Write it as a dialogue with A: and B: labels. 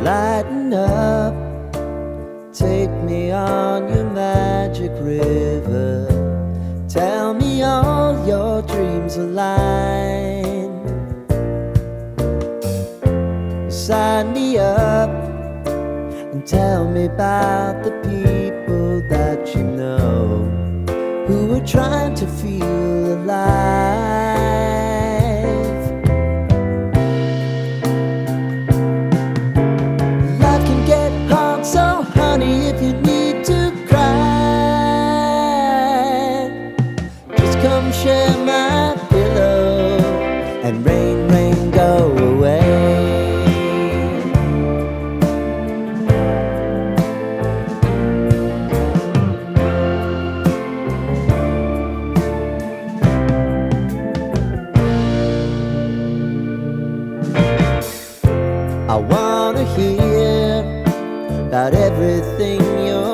A: Lighten up, take me on your magic river. Tell me all your dreams align. Sign me up and tell me about the people that you know who are trying to feel alive. Life can get hard, so honey, if you need to cry, just come share my pillow and rain, rain, go away. I wanna hear about everything you're